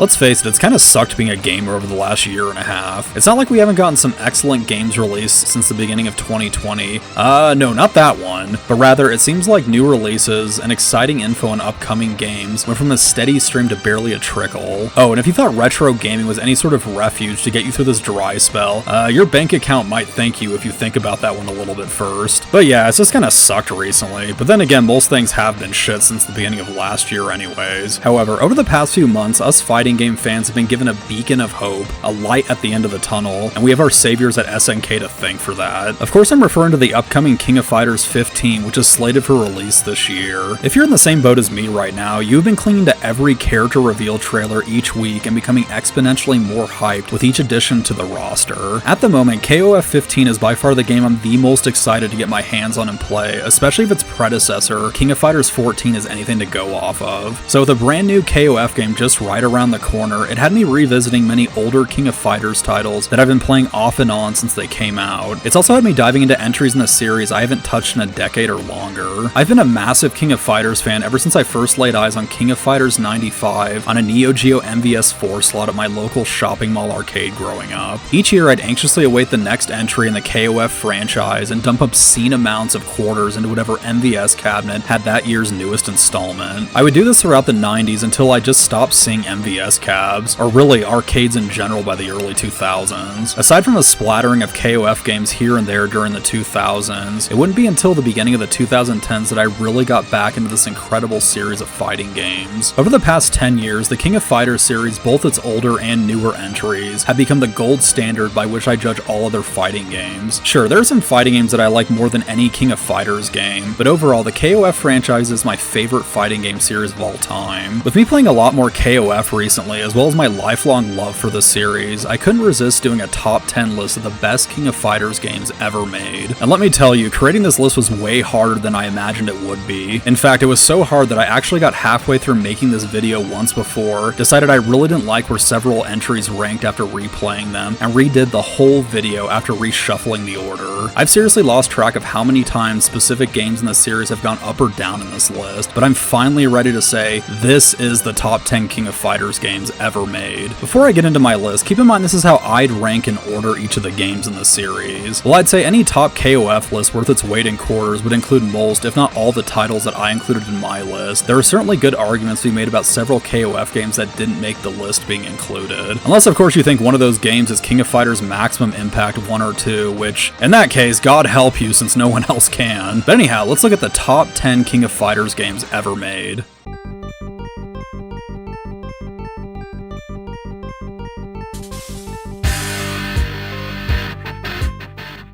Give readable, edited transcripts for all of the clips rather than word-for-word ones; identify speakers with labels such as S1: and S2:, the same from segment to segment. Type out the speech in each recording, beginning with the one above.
S1: Let's face it, it's kinda sucked being a gamer over the last year and a half. It's not like we haven't gotten some excellent games released since the beginning of 2020. No, not that one. But rather, it seems like new releases and exciting info on upcoming games went from a steady stream to barely a trickle. Oh, and if you thought retro gaming was any sort of refuge to get you through this dry spell, your bank account might thank you if you think about that one a little bit first. But yeah, it's just kinda sucked recently. But then again, most things have been shit since the beginning of last year anyways. However, over the past few months, us fighting game fans have been given a beacon of hope, a light at the end of the tunnel, and we have our saviors at SNK to thank for that. Of course, I'm referring to the upcoming King of Fighters 15, which is slated for release this year. If you're in the same boat as me right now, you've been clinging to every character reveal trailer each week and becoming exponentially more hyped with each addition to the roster. At the moment, KOF 15 is by far the game I'm the most excited to get my hands on and play, especially if its predecessor, King of Fighters 14, is anything to go off of. So with a brand new KOF game just right around the corner, it had me revisiting many older King of Fighters titles that I've been playing off and on since they came out. It's also had me diving into entries in the series I haven't touched in a decade or longer. I've been a massive King of Fighters fan ever since I first laid eyes on King of Fighters 95 on a Neo Geo MVS4 slot at my local shopping mall arcade growing up. Each year I'd anxiously await the next entry in the KOF franchise and dump obscene amounts of quarters into whatever MVS cabinet had that year's newest installment. I would do this throughout the 90s until I just stopped seeing MVS cabs, or really arcades in general, by the early 2000s. Aside from a splattering of KOF games here and there during the 2000s, it wouldn't be until the beginning of the 2010s that I really got back into this incredible series of fighting games. Over the past 10 years, the King of Fighters series, both its older and newer entries, have become the gold standard by which I judge all other fighting games. Sure, there are some fighting games that I like more than any King of Fighters game, but overall, the KOF franchise is my favorite fighting game series of all time. With me playing a lot more KOF recently, as well as my lifelong love for the series, I couldn't resist doing a top 10 list of the best King of Fighters games ever made. And let me tell you, creating this list was way harder than I imagined it would be. In fact, it was so hard that I actually got halfway through making this video once before, decided I really didn't like where several entries ranked after replaying them, and redid the whole video after reshuffling the order. I've seriously lost track of how many times specific games in the series have gone up or down in this list, but I'm finally ready to say this is the top 10 King of Fighters games ever made. Before I get into my list, keep in mind this is how I'd rank and order each of the games in the series. Well, I'd say any top KOF list worth its weight in quarters would include most, if not all, the titles that I included in my list. There are certainly good arguments to be made about several KOF games that didn't make the list being included. Unless, of course, you think one of those games is King of Fighters Maximum Impact 1 or 2, which, in that case, God help you since no one else can. But anyhow, let's look at the top 10 King of Fighters games ever made.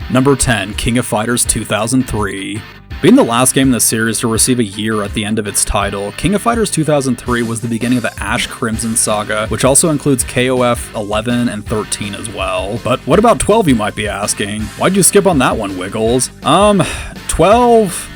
S1: Number 10, King of Fighters 2003. Being the last game in the series to receive a year at the end of its title, King of Fighters 2003 was the beginning of the Ash Crimson saga, which also includes KOF 11 and 13 as well. But what about 12, you might be asking? Why'd you skip on that one, Wiggles? 12...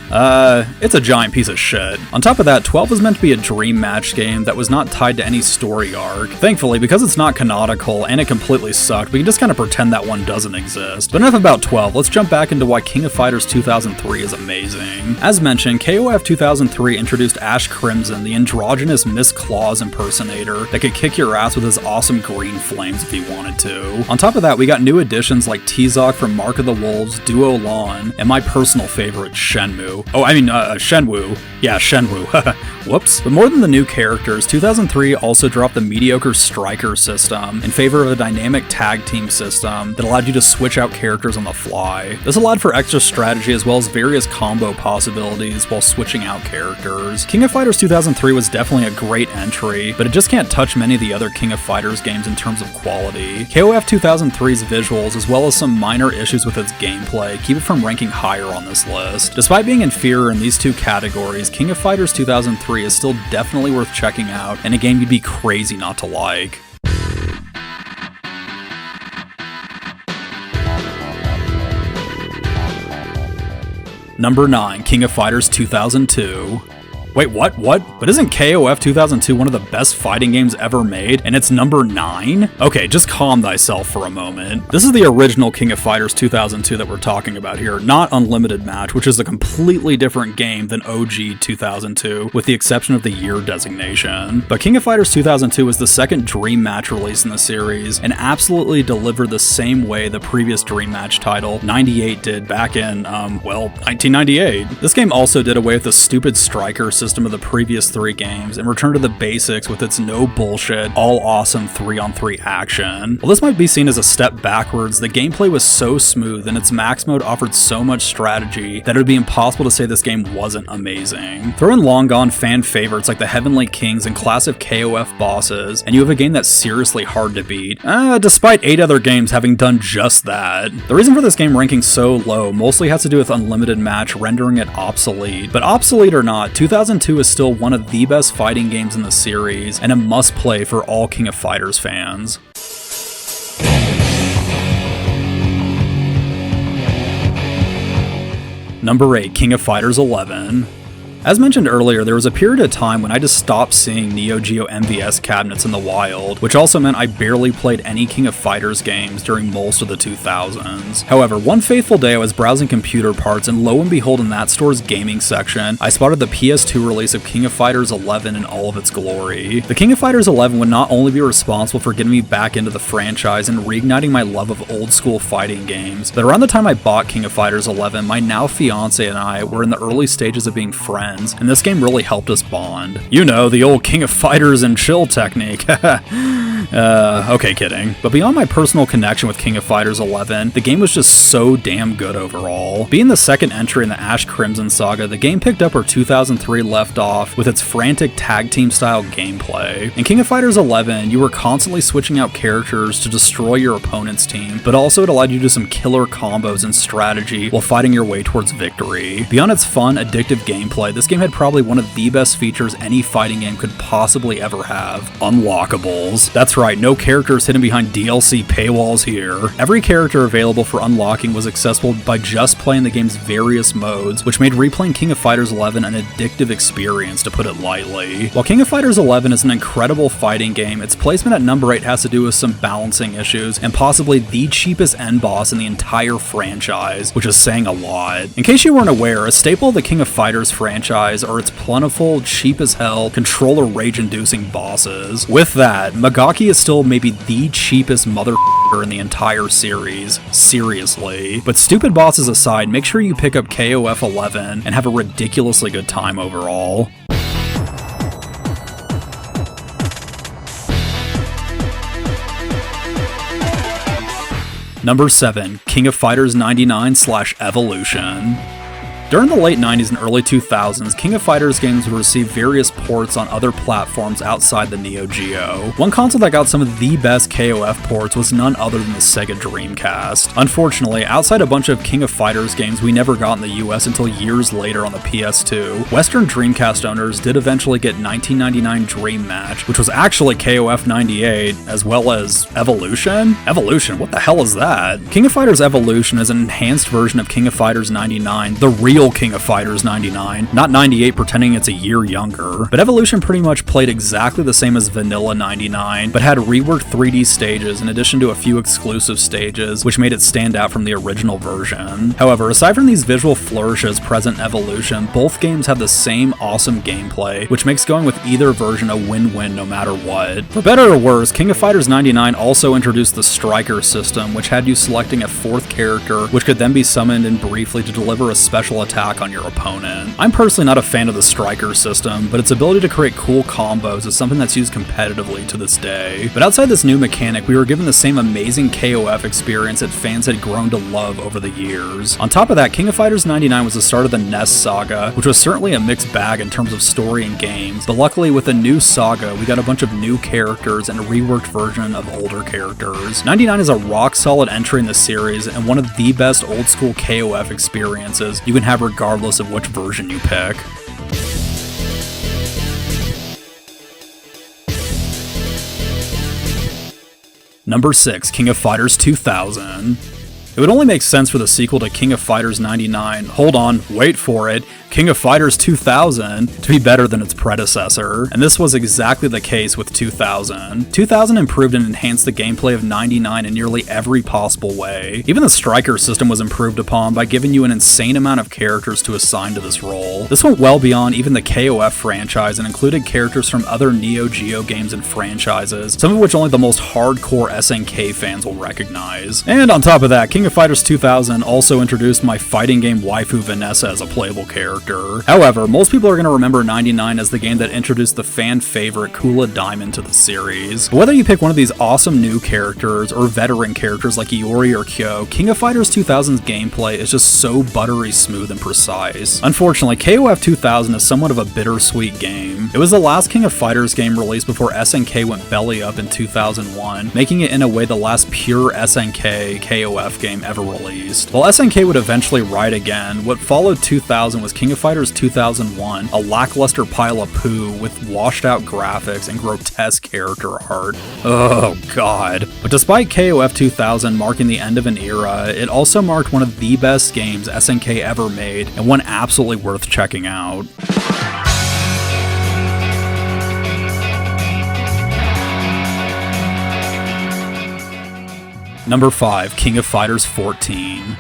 S1: it's a giant piece of shit. On top of that, 12 was meant to be a dream match game that was not tied to any story arc. Thankfully, because it's not canonical and it completely sucked, we can just kind of pretend that one doesn't exist. But enough about 12, let's jump back into why King of Fighters 2003 is amazing. As mentioned, KOF 2003 introduced Ash Crimson, the androgynous Miss Claus impersonator that could kick your ass with his awesome green flames if he wanted to. On top of that, we got new additions like T-Zoc from Mark of the Wolves, Duo Lon, and my personal favorite, Shenmue. Shenwu. Yeah, Shenwu. Whoops. But more than the new characters, 2003 also dropped the mediocre striker system in favor of a dynamic tag team system that allowed you to switch out characters on the fly. This allowed for extra strategy as well as various combo possibilities while switching out characters. King of Fighters 2003 was definitely a great entry, but it just can't touch many of the other King of Fighters games in terms of quality. KOF 2003's visuals, as well as some minor issues with its gameplay, keep it from ranking higher on this list. Despite being inferior in these two categories, King of Fighters 2003 is still definitely worth checking out, and a game you'd be crazy not to like. Number 9, King of Fighters 2002. Wait, what? But isn't KOF 2002 one of the best fighting games ever made, and it's number 9? Okay, just calm thyself for a moment. This is the original King of Fighters 2002 that we're talking about here, not Unlimited Match, which is a completely different game than OG 2002, with the exception of the year designation. But King of Fighters 2002 is the second Dream Match release in the series, and absolutely delivered the same way the previous Dream Match title, 98, did back in, 1998. This game also did away with the stupid striker system of the previous 3 games, and returned to the basics with its no bullshit, all awesome 3-on-3 action. While this might be seen as a step backwards, the gameplay was so smooth and its max mode offered so much strategy that it would be impossible to say this game wasn't amazing. Throw in long gone fan favorites like the Heavenly Kings and classic KOF bosses, and you have a game that's seriously hard to beat, despite 8 other games having done just that. The reason for this game ranking so low mostly has to do with Unlimited Match rendering it obsolete, but obsolete or not, 2002 is still one of the best fighting games in the series, and a must-play for all King of Fighters fans. Number 8, King of Fighters 11. As mentioned earlier, there was a period of time when I just stopped seeing Neo Geo MVS cabinets in the wild, which also meant I barely played any King of Fighters games during most of the 2000s. However, one fateful day I was browsing computer parts, and lo and behold, in that store's gaming section, I spotted the PS2 release of King of Fighters 11 in all of its glory. The King of Fighters 11 would not only be responsible for getting me back into the franchise and reigniting my love of old school fighting games, but around the time I bought King of Fighters 11, my now fiance and I were in the early stages of being friends, and this game really helped us bond. You know, the old King of Fighters and chill technique. Okay, kidding. But beyond my personal connection with King of Fighters 11, the game was just so damn good overall. Being the second entry in the Ash Crimson saga, the game picked up where 2003 left off with its frantic tag team style gameplay. In King of Fighters 11, you were constantly switching out characters to destroy your opponent's team, but also it allowed you to do some killer combos and strategy while fighting your way towards victory. Beyond its fun, addictive gameplay, this game had probably one of the best features any fighting game could possibly ever have: unlockables. That's right, no characters hidden behind DLC paywalls here. Every character available for unlocking was accessible by just playing the game's various modes, which made replaying King of Fighters 11 an addictive experience, to put it lightly. While King of Fighters 11 is an incredible fighting game, its placement at number 8 has to do with some balancing issues, and possibly the cheapest end boss in the entire franchise, which is saying a lot. In case you weren't aware, a staple of the King of Fighters franchise are its plentiful, cheap as hell, controller rage-inducing bosses. With that, Magaki is still maybe the cheapest motherfucker in the entire series. Seriously. But stupid bosses aside, make sure you pick up KOF 11 and have a ridiculously good time overall. Number 7, King of Fighters 99/Evolution. During the late 90s and early 2000s, King of Fighters games would receive various ports on other platforms outside the Neo Geo. One console that got some of the best KOF ports was none other than the Sega Dreamcast. Unfortunately, outside a bunch of King of Fighters games we never got in the US until years later on the PS2, Western Dreamcast owners did eventually get 1999 Dream Match, which was actually KOF 98, as well as Evolution? Evolution? What the hell is that? King of Fighters Evolution is an enhanced version of King of Fighters 99, the real King of Fighters 99, not 98 pretending it's a year younger. But Evolution pretty much played exactly the same as vanilla 99, but had reworked 3D stages in addition to a few exclusive stages, which made it stand out from the original version. However, aside from these visual flourishes present in Evolution, both games have the same awesome gameplay, which makes going with either version a win-win no matter what. For better or worse, King of Fighters 99 also introduced the Striker system, which had you selecting a 4th character, which could then be summoned in briefly to deliver a special attack on your opponent. I'm personally not a fan of the Striker system, but its ability to create cool combos is something that's used competitively to this day. But outside this new mechanic, we were given the same amazing KOF experience that fans had grown to love over the years. On top of that, King of Fighters 99 was the start of the NES saga, which was certainly a mixed bag in terms of story and games, but luckily with the new saga, we got a bunch of new characters and a reworked version of older characters. 99 is a rock-solid entry in the series, and one of the best old-school KOF experiences you can have regardless of which version you pick. Number 6, King of Fighters 2000. It would only make sense for the sequel to King of Fighters 99, hold on, wait for it, King of Fighters 2000, to be better than its predecessor, and this was exactly the case with 2000. 2000 improved and enhanced the gameplay of 99 in nearly every possible way. Even the striker system was improved upon by giving you an insane amount of characters to assign to this role. This went well beyond even the KOF franchise and included characters from other Neo Geo games and franchises, some of which only the most hardcore SNK fans will recognize. And on top of that, King of Fighters 2000 also introduced my fighting game waifu Vanessa as a playable character. However, most people are going to remember 99 as the game that introduced the fan favorite Kula Diamond to the series. But whether you pick one of these awesome new characters or veteran characters like Iori or Kyo, King of Fighters 2000's gameplay is just so buttery smooth and precise. Unfortunately, KOF 2000 is somewhat of a bittersweet game. It was the last King of Fighters game released before SNK went belly up in 2001, making it in a way the last pure SNK KOF game ever released. While SNK would eventually ride again, what followed 2000 was King of Fighters 2001, a lackluster pile of poo with washed out graphics and grotesque character art. Oh god. But despite KOF 2000 marking the end of an era, it also marked one of the best games SNK ever made and one absolutely worth checking out. Number 5, King of Fighters 14.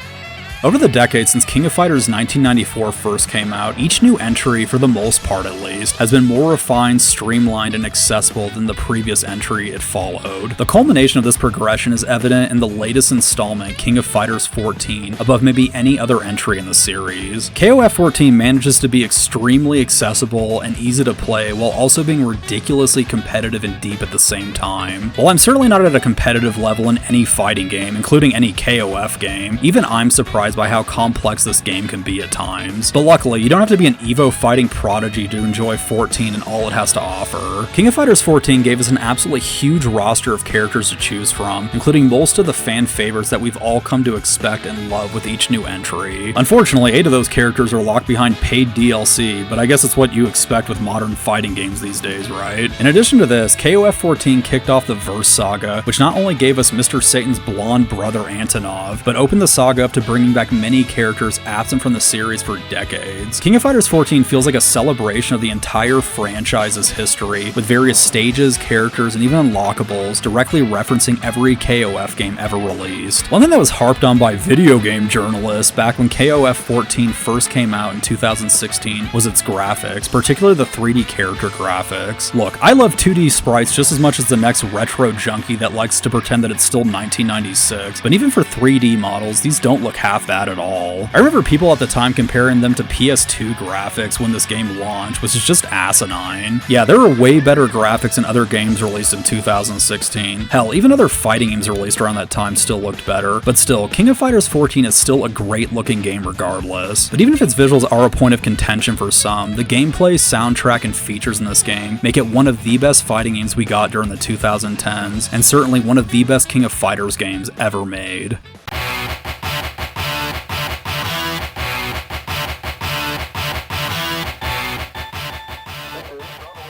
S1: Over the decades since King of Fighters 1994 first came out, each new entry, for the most part at least, has been more refined, streamlined, and accessible than the previous entry it followed. The culmination of this progression is evident in the latest installment, King of Fighters 14, above maybe any other entry in the series. KOF 14 manages to be extremely accessible and easy to play while also being ridiculously competitive and deep at the same time. While I'm certainly not at a competitive level in any fighting game, including any KOF game, even I'm surprised by how complex this game can be at times. But luckily, you don't have to be an Evo fighting prodigy to enjoy 14 and all it has to offer. King of Fighters 14 gave us an absolutely huge roster of characters to choose from, including most of the fan favorites that we've all come to expect and love with each new entry. Unfortunately, 8 of those characters are locked behind paid DLC, but I guess it's what you expect with modern fighting games these days, right? In addition to this, KOF 14 kicked off the Verse Saga, which not only gave us Mr. Satan's blonde brother Antonov, but opened the saga up to bringing back many characters absent from the series for decades. King of Fighters 14 feels like a celebration of the entire franchise's history, with various stages, characters, and even unlockables directly referencing every KOF game ever released. One thing that was harped on by video game journalists back when KOF 14 first came out in 2016 was its graphics, particularly the 3D character graphics. Look, I love 2D sprites just as much as the next retro junkie that likes to pretend that it's still 1996, but even for 3D models, these don't look half bad at all. I remember people at the time comparing them to PS2 graphics when this game launched, which is just asinine. Yeah, there are way better graphics in other games released in 2016. Hell, even other fighting games released around that time still looked better, but still, King of Fighters 14 is still a great looking game regardless. But even if its visuals are a point of contention for some, the gameplay, soundtrack, and features in this game make it one of the best fighting games we got during the 2010s, and certainly one of the best King of Fighters games ever made.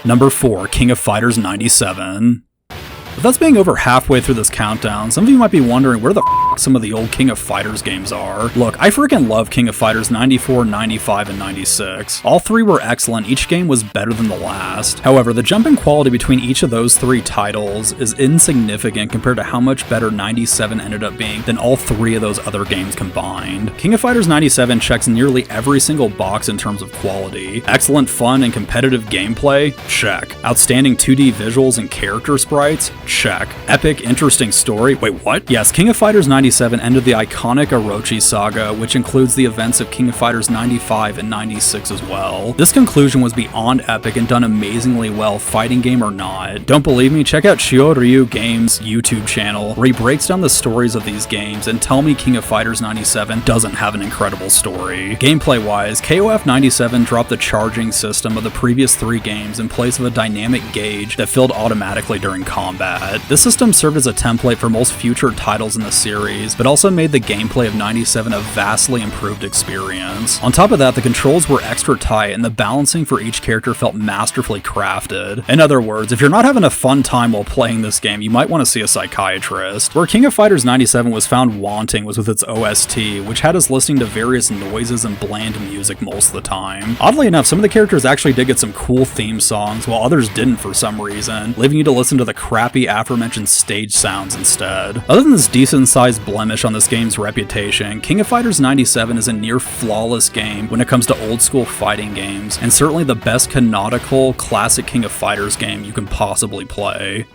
S1: Number 4, King of Fighters 97. With us being over halfway through this countdown, some of you might be wondering where the f some of the old King of Fighters games are. Look, I freaking love King of Fighters 94, 95, and 96. All 3 were excellent, each game was better than the last. However, the jump in quality between each of those 3 titles is insignificant compared to how much better 97 ended up being than all 3 of those other games combined. King of Fighters 97 checks nearly every single box in terms of quality. Excellent fun and competitive gameplay? Check. Outstanding 2D visuals and character sprites? Check. Epic, interesting story? Wait, what? Yes, King of Fighters 97 ended the iconic Orochi saga, which includes the events of King of Fighters 95 and 96 as well. This conclusion was beyond epic and done amazingly well, fighting game or not. Don't believe me? Check out ShoryuGame's YouTube channel, where he breaks down the stories of these games, and tell me King of Fighters 97 doesn't have an incredible story. Gameplay-wise, KOF 97 dropped the charging system of the previous 3 games in place of a dynamic gauge that filled automatically during combat. that. This system served as a template for most future titles in the series, but also made the gameplay of 97 a vastly improved experience. On top of that, the controls were extra tight and the balancing for each character felt masterfully crafted. In other words, if you're not having a fun time while playing this game, you might want to see a psychiatrist. Where King of Fighters 97 was found wanting was with its OST, which had us listening to various noises and bland music most of the time. Oddly enough, some of the characters actually did get some cool theme songs, while others didn't for some reason, leaving you to listen to the crappy aforementioned stage sounds instead. Other than this decent-sized blemish on this game's reputation, King of Fighters 97 is a near flawless game when it comes to old-school fighting games, and certainly the best canonical, classic King of Fighters game you can possibly play.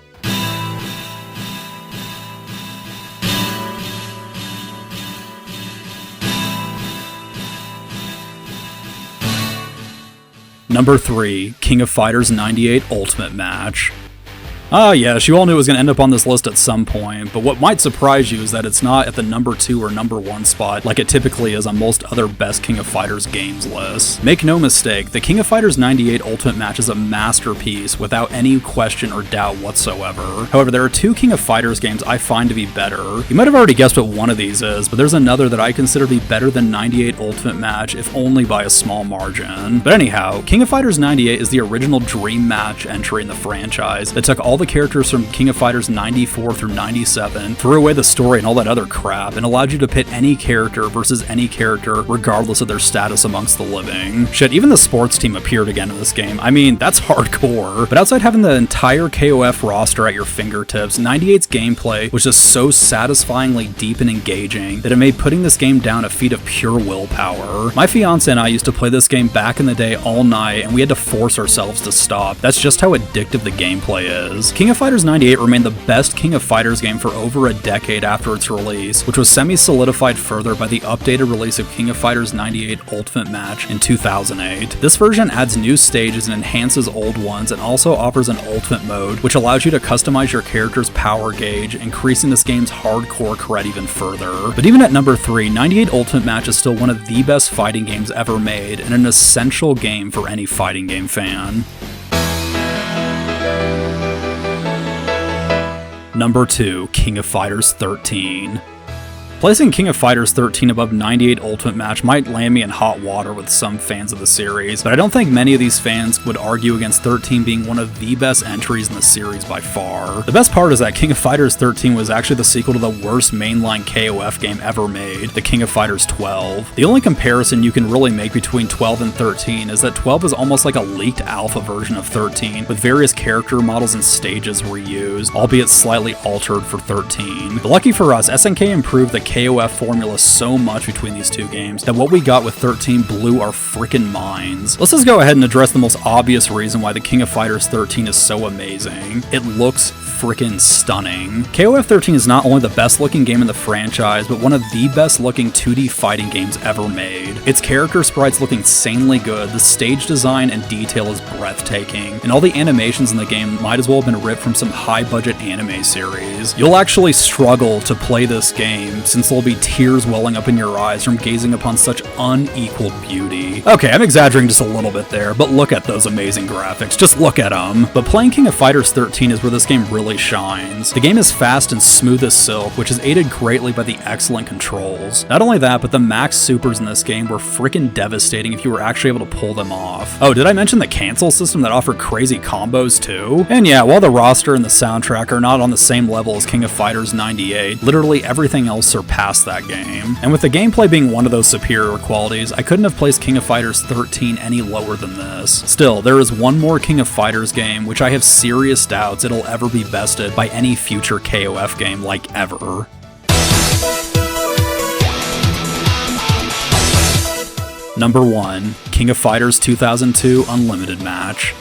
S1: Number 3, King of Fighters 98 Ultimate Match. Ah yes, you all knew it was going to end up on this list at some point, but what might surprise you is that it's not at the number 2 or number 1 spot like it typically is on most other best King of Fighters games lists. Make no mistake, the King of Fighters 98 Ultimate Match is a masterpiece without any question or doubt whatsoever. However, there are 2 King of Fighters games I find to be better. You might have already guessed what one of these is, but there's another that I consider to be better than 98 Ultimate Match, if only by a small margin. But anyhow, King of Fighters 98 is the original dream match entry in the franchise that took all the characters from King of Fighters 94 through 97, threw away the story and all that other crap, and allowed you to pit any character versus any character regardless of their status amongst the living. Shit, even the sports team appeared again in this game. I mean, that's hardcore. But outside having the entire KOF roster at your fingertips, 98's gameplay was just so satisfyingly deep and engaging that it made putting this game down a feat of pure willpower. My fiance and I used to play this game back in the day all night, and we had to force ourselves to stop. That's just how addictive the gameplay is. King of Fighters 98 remained the best King of Fighters game for over a decade after its release, which was semi-solidified further by the updated release of King of Fighters 98 Ultimate Match in 2008. This version adds new stages and enhances old ones, and also offers an Ultimate mode, which allows you to customize your character's power gauge, increasing this game's hardcore cred even further. But even at number 3, 98 Ultimate Match is still one of the best fighting games ever made, and an essential game for any fighting game fan. Number 2, King of Fighters 13. Placing King of Fighters 13 above 98 Ultimate Match might land me in hot water with some fans of the series, but I don't think many of these fans would argue against 13 being one of the best entries in the series by far. The best part is that King of Fighters 13 was actually the sequel to the worst mainline KOF game ever made, the King of Fighters 12. The only comparison you can really make between 12 and 13 is that 12 is almost like a leaked alpha version of 13, with various character models and stages reused, albeit slightly altered for 13. But lucky for us, SNK improved the KOF formula so much between these two games that what we got with 13 blew our freaking minds. Let's just go ahead and address the most obvious reason why the King of Fighters 13 is so amazing. It looks freaking stunning. KOF 13 is not only the best looking game in the franchise, but one of the best looking 2D fighting games ever made. Its character sprites look insanely good, the stage design and detail is breathtaking, and all the animations in the game might as well have been ripped from some high budget anime series. You'll actually struggle to play this game, since there'll be tears welling up in your eyes from gazing upon such unequaled beauty. Okay, I'm exaggerating just a little bit there, but look at those amazing graphics, just look at them. But playing King of Fighters 13 is where this game really shines. The game is fast and smooth as silk, which is aided greatly by the excellent controls. Not only that, but the max supers in this game were freaking devastating if you were actually able to pull them off. Oh, did I mention the cancel system that offered crazy combos too? And yeah, while the roster and the soundtrack are not on the same level as King of Fighters 98, literally everything else surpassed that game. And with the gameplay being one of those superior qualities, I couldn't have placed King of Fighters 13 any lower than this. Still, there is one more King of Fighters game which I have serious doubts it'll ever be bested by any future KOF game like ever. Number 1, King of Fighters 2002 Unlimited Match.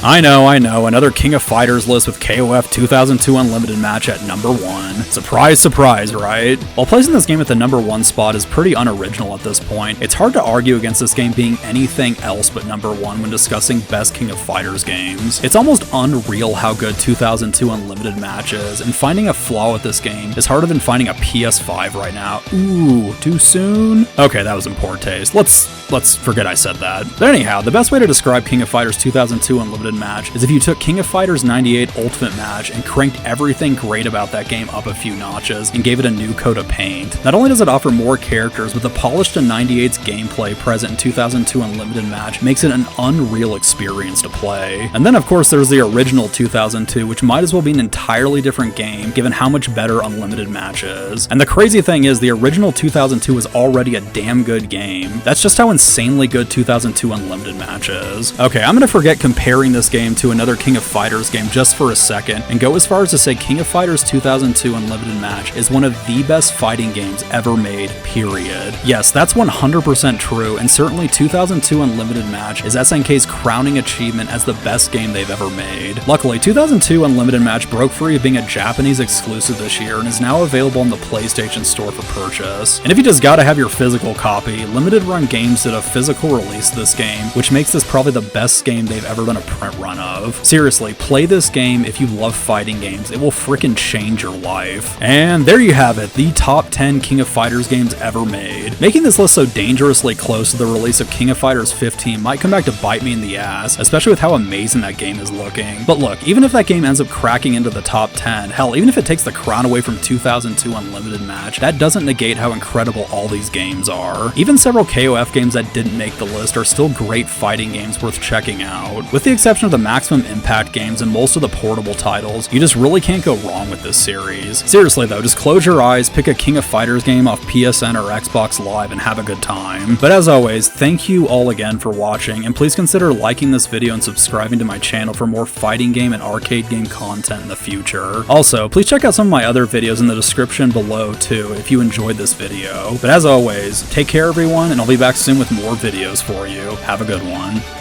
S1: I know, another King of Fighters list with KOF 2002 Unlimited Match at number 1. Surprise, surprise, right? While placing this game at the number 1 spot is pretty unoriginal at this point, it's hard to argue against this game being anything else but number 1 when discussing best King of Fighters games. It's almost unreal how good 2002 Unlimited Match is, and finding a flaw with this game is harder than finding a PS5 right now. Ooh, too soon? Okay, that was in poor taste. Let's forget I said that. But anyhow, the best way to describe King of Fighters 2002 Unlimited Unlimited match is if you took King of Fighters 98 Ultimate Match and cranked everything great about that game up a few notches and gave it a new coat of paint. Not only does it offer more characters, but the polished to 98's gameplay present in 2002 Unlimited Match makes it an unreal experience to play. And then of course there's the original 2002, which might as well be an entirely different game given how much better Unlimited Match is. And the crazy thing is, the original 2002 was already a damn good game. That's just how insanely good 2002 Unlimited Match is. Okay, I'm gonna forget comparing this game to another King of Fighters game just for a second and go as far as to say King of Fighters 2002 Unlimited Match is one of the best fighting games ever made, period. Yes, that's 100% true, and certainly 2002 Unlimited Match is SNK's crowning achievement as the best game they've ever made. Luckily, 2002 Unlimited Match broke free of being a Japanese exclusive this year and is now available in the PlayStation Store for purchase. And if you just gotta have your physical copy, Limited Run Games did a physical release of this game, which makes this probably the best game they've ever done a print run of. Seriously, play this game if you love fighting games. It will frickin' change your life. And there you have it, the top 10 King of Fighters games ever made. Making this list so dangerously close to the release of King of Fighters 15 might come back to bite me in the ass, especially with how amazing that game is looking. But look, even if that game ends up cracking into the top 10, hell, even if it takes the crown away from 2002 Unlimited Match, that doesn't negate how incredible all these games are. Even several KOF games that didn't make the list are still great fighting games worth checking out. With the exception of the Maximum Impact games and most of the portable titles, you just really can't go wrong with this series. Seriously though, just close your eyes, pick a King of Fighters game off PSN or Xbox Live and have a good time. But as always, thank you all again for watching, and please consider liking this video and subscribing to my channel for more fighting game and arcade game content in the future. Also, please check out some of my other videos in the description below too if you enjoyed this video. But as always, take care everyone, and I'll be back soon with more videos for you. Have a good one.